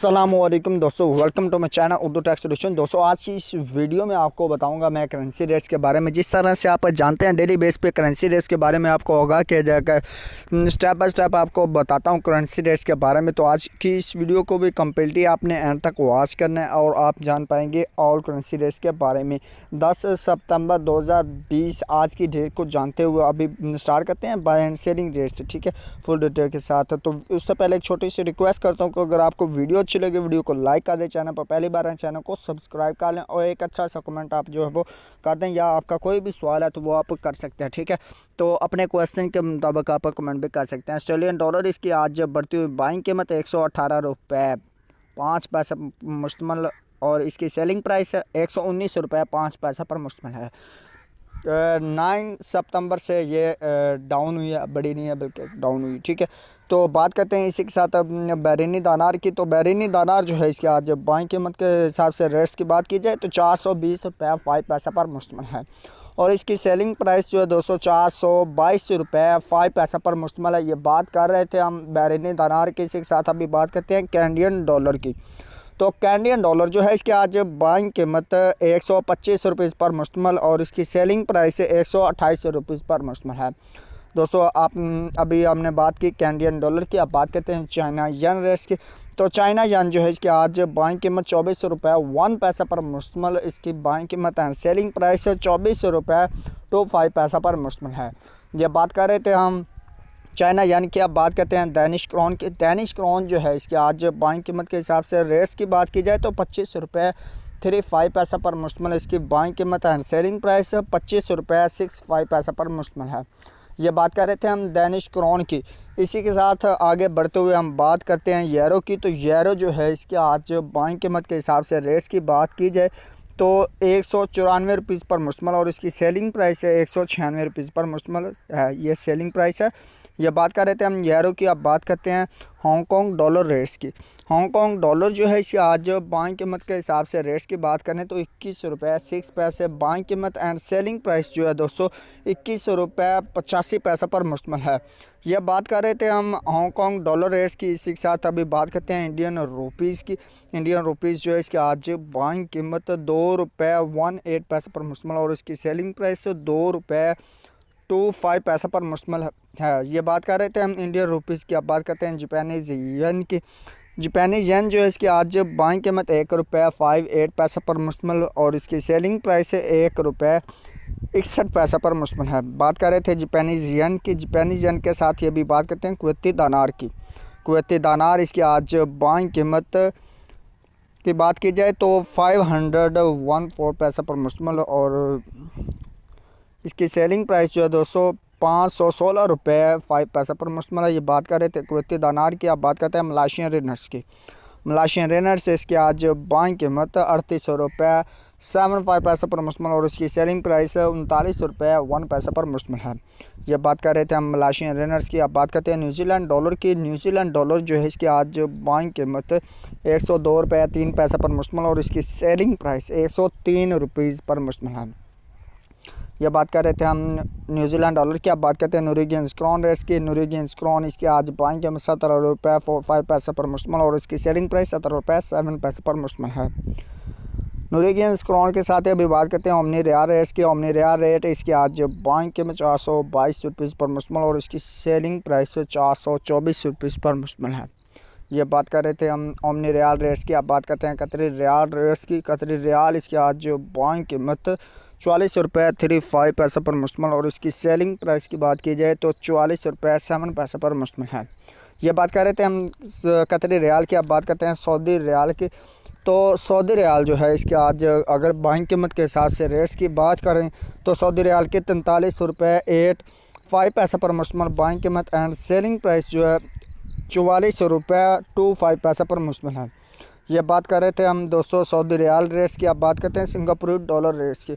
अस्सलामुअलैकुम दोस्तों, welcome to my channel Urdu tech solution. दोस्तों आज की इस वीडियो में आपको बताऊंगा मैं करेंसी रेट्स के बारे में। जिस तरह से आप जानते हैं डेली बेस पे करेंसी रेट्स के बारे में आपको होगा कि जाकर स्टेप बाय स्टेप आपको बताता हूं करेंसी रेट्स के बारे में। तो आज की इस वीडियो को भी कम्प्लीटली आपने एंड तक वॉच करना है और आप जान पाएंगे ऑल करेंसी रेट्स के बारे में। 10 सितंबर 2020 आज की डेट को जानते हुए अभी स्टार्ट करते हैं बाय एंड सेलिंग रेट्स, ठीक है, फुल डिटेल के साथ। तो उससे पहले एक छोटी सी रिक्वेस्ट करता हूँ कि अगर आपको वीडियो अच्छी लगे वीडियो को लाइक कर दें, चैनल पर पहली बार है चैनल को सब्सक्राइब कर लें और एक अच्छा सा कमेंट आप जो है वो कर दें, या आपका कोई भी सवाल है तो वो आप कर सकते हैं, ठीक है। तो अपने क्वेश्चन के मुताबिक आप कमेंट भी कर सकते हैं। ऑस्ट्रेलियन डॉलर इसकी आज बढ़ती हुई बाइंग कीमत 118 रुपये 5 पैसे मुश्तमल और इसकी सेलिंग प्राइस 119 रुपये 5 पैसा पर मुश्तमल है। 9 सितंबर से ये डाउन हुई है, बड़ी नहीं है बल्कि डाउन हुई, ठीक है। तो बात करते हैं इसी के साथ behrini दिनार की। तो behrini दिनार जो है इसकी आज बाइंग कीमत के हिसाब से रेट्स की बात की जाए तो 420 रुपये 5 पैसा पर मुश्तमल है और इसकी सेलिंग प्राइस जो है 422 रुपये 5 पैसा पर मुश्तमल है। ये बात कर रहे थे हम behrini दिनार की। इसी के साथ अभी बात करते हैं कैनेडियन डॉलर की। तो कैनेडियन डॉलर जो है इसकी आज बाइंग कीमत 125 रुपये पर मुश्तमल और इसकी सेलिंग प्राइस 128 रुपये पर मुश्तमल है। दोस्तों आप अभी हमने बात की कैनेडियन डॉलर की, अब बात करते हैं चाइना यन रेट्स की। तो चाइना यन जो है इसकी आज बाइंग कीमत 24 रुपये 1 पैसा पर मुश्तमल, इसकी बाइंग कीमत एंड सेलिंग प्राइस 24 रुपये 25 पैसा पर मुश्तमल है। ये बात कर रहे थे हम चाइना यानी कि अब बात करते हैं डैनिश क्रोन की। डैनिश क्रोन जो है इसकी आज बाइंग कीमत के हिसाब से रेट्स की बात की जाए तो 25 रुपये 35 पैसा पर मुश्तमल, इसकी बाइंग कीमत एंड सेलिंग प्राइस 25 रुपये 65 पैसा पर मुश्तमल है। ये बात कर रहे थे हम डैनिश क्रोन की। इसी के साथ आगे बढ़ते हुए हम बात करते हैं यूरो की। तो यूरो जो है इसकी आज बाइंग कीमत के हिसाब से रेट्स की बात की जाए तो 194 रुपये पर मुश्तमल और इसकी सेलिंग प्राइस है 196 रुपये पर मुश्तमल है, ये सेलिंग प्राइस है। ये बात कर रहे थे हम यूरो की। अब बात करते हैं हांगकॉन्ग डॉलर रेट्स की। हांगकॉन्ग डॉलर जो है इसकी आज बाइंग कीमत के हिसाब से रेट्स की बात करें तो 21 रुपये 6 पैसे बाइंग कीमत एंड सेलिंग प्राइस जो है दोस्तों 21 रुपये 85 पैसा पर मुश्तमल है। यह बात कर रहे थे हम हांगकॉन्ग डॉलर रेट्स की। इसी के साथ अभी बात करते हैं इंडियन रुपीज़ की। इंडियन रुपीज़ जो है इसकी आज बाइंग कीमत 2 रुपये 18 पैसे पर मुश्तमल और इसकी सेलिंग प्राइस 2 रुपये 25 पैसा पर मुश्तमल है। ये बात कर रहे थे हम इंडियन रुपीज़ की। अब बात करते हैं जापानीज़ येन की। जापानीज़ येन जो है इसकी आज बाइंग कीमत 1 रुपये 58 पैसा पर मुश्तमल और इसकी सेलिंग प्राइस 1 रुपये 61 पैसा पर मुश्तमल है। बात कर रहे थे जापानीज़ येन की। जापानीज़ येन के साथ ये भी बात करते हैं कुवैती दिनार की। कुवैती दिनार इसकी आज बाइंग कीमत की बात की जाए तो 514 पैसा पर मुश्तमल और इसकी सेलिंग प्राइस जो है 516 रुपये 5 पैसा पर मुश्तमल है। ये बात कर रहे थे कुवैती दिनार की। अब बात करते हैं मलेशियन रिनर्स की। मलेशियन रिनर्स इसकी आज बाइंग कीमत 38 रुपये 75 पैसा पर मुश्तमल और उसकी सेलिंग प्राइस 39 रुपये 1 पैसा पर मुश्तमल है। ये बात कर रहे थे हम मलेशियन रिनर्स की। अब बात करते हैं न्यूजीलैंड डॉलर की। न्यूजीलैंड डॉलर जो है इसकी आज बाइंग कीमत 102 रुपये 3 पैसा पर मुश्तमल और इसकी सेलिंग प्राइस 103 रुपये पर मुश्तमल है। यह बात कर रहे थे हम न्यूजीलैंड डॉलर की। अब बात करते हैं नोरेगियंस क्रोन रेट्स की। नोरेगियंस क्रोन इसकी आज बाइंग कीमत 17 रुपये 45 पैसा पर मुश्तमल और इसकी सेलिंग प्राइस 17 रुपये 7 पैसे पर मुश्तमल है। नोरेगियंस क्रोन के साथ अभी बात करते हैं ओमनी रियाल रेट्स की। ओमनी रियाल रेट इसकी आज बाइंग कीमत 422 रुपये पर मुश्तमल और इसकी सेलिंग प्राइस 424 रुपये पर मुश्तमल है। ये बात कर रहे थे हम ओमनी रियाल रेट्स की। अब बात करते हैं कतरी रियाल रेट्स की। कतरी रियाल इसकी आज बाइंग कीमत 44 रुपये 35 पैसा पर मुश्तमल और इसकी सेलिंग प्राइस की बात की जाए तो 44 रुपये 7 पैसा पर मुश्तमल है। ये बात कर रहे थे हम कतरी रियाल की। अब बात करते हैं सऊदी रियाल की। तो सऊदी रियाल जो है इसके आज अगर बाइंग कीमत के हिसाब से रेट्स की बात करें तो सऊदी रियाल के 43 रुपये 85 पैसा पर मुश्तमल बाइंग कीमत एंड सेलिंग प्राइस जो है 44 रुपये 25 पैसा पर मुश्तमल है। ये बात कर रहे थे हम दोस्तों सऊदी रियाल रेट्स की। अब बात करते हैं सिंगापुरी डॉलर रेट्स की।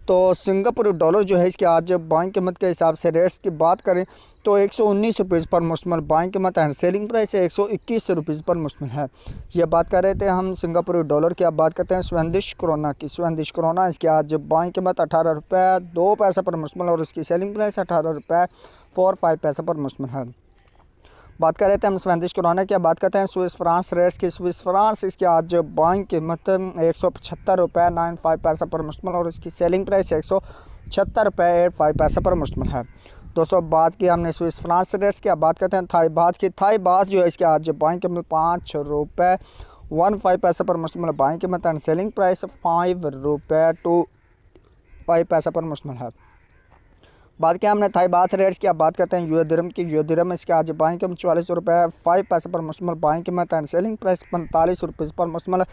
तो सिंगापुरी डॉलर जो है इसकी आज बाइंग कीमत के हिसाब से रेट्स की बात करें तो 119 रुपये पर मुश्तमल बाइंग कीमत एंड सेलिंग प्राइस 121 रुपये पर मुश्तमल है। ये बात कर रहे थे हम सिंगापुरी डॉलर की। अब बात करते हैं स्वीडिश क्रोना की। स्वीडिश क्रोना इसकी आज बाइंग कीमत 18 रुपये 2 पैसा पर मुश्तमल और उसकी सेलिंग प्राइस 18 रुपये 45 पैसा पर मुश्तमल है। बात कर रहे थे हम स्वेंटिश क्रोना की। बात करते हैं स्विस फ्रांस रेट्स की। स्विस फ्रांस इसकी आज बाइंग कीमत 175 रुपये 95 पैसा पर मुश्तमिल और इसकी सेलिंग प्राइस 176 रुपये 85 पैसा पर मुश्तमिल है। दोस्तों बात की हमने स्विस फ्रांस रेट्स की। अब बात करते हैं थाई बात की। थाई बात जो है इसकी आज बाइंग कीमत 5 रुपये 15 पैसा पर मुश्तमिल बाइंग कीमत एंड सेलिंग प्राइस 5 रुपये 25 पैसा पर मुश्तमिल है। बात किया हमने थाई बात रेट्स की। अब बात करते हैं यूए दिरहम की। यूए दिरहम इसके आज बाइंग कीमत 44 रुपये 5 पैसे पर मुश्तमिल बाइंग कीमत एंड सेलिंग प्राइस 45 रुपये पर मुश्तमिल है।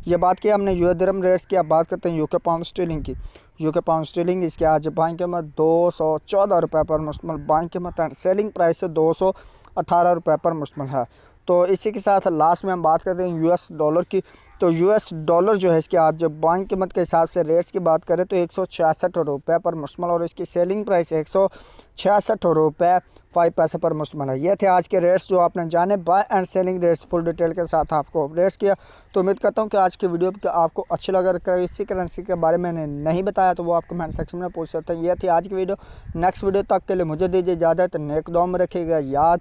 ये बात की हमने यूए दिरहम रेट्स की। अब बात करते हैं यूके पाउंड स्टीलिंग की। यूके पाउंड स्टीलिंग इसके आज बाइंग कीमत 214 रुपये पर मुश्तमिल बाइंग कीमत एंड सेलिंग प्राइस 218 रुपये पर मुश्तमिल है। तो इसी के साथ लास्ट में हम बात करते हैं यूएस डॉलर की। तो यूएस डॉलर जो है इसकी आज बाइंग कीमत के हिसाब से रेट्स की बात करें तो 166 रुपये पर मुश्तमिल और इसकी सेलिंग प्राइस 166 रुपये 5 पैसे पर मुश्तमिल है। ये थे आज के रेट्स जो आपने जाने buy and selling rates full detail के साथ आपको रेट्स किया। तो उम्मीद करता हूँ कि आज की वीडियो आपको अच्छी लगा। अगर इसी करेंसी के बारे में मैंने नहीं बताया तो वो आप कमेंट सेक्शन में पूछ सकते हैं। ये थी आज की वीडियो। नेक्स्ट वीडियो तक के लिए मुझे दीजिए इजाज़त। नेक दुआ में रखिएगा याद।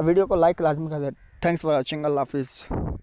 वीडियो को लाइक लाजमी कर दें। Thanks for watching. अल्लाह हाफिज़।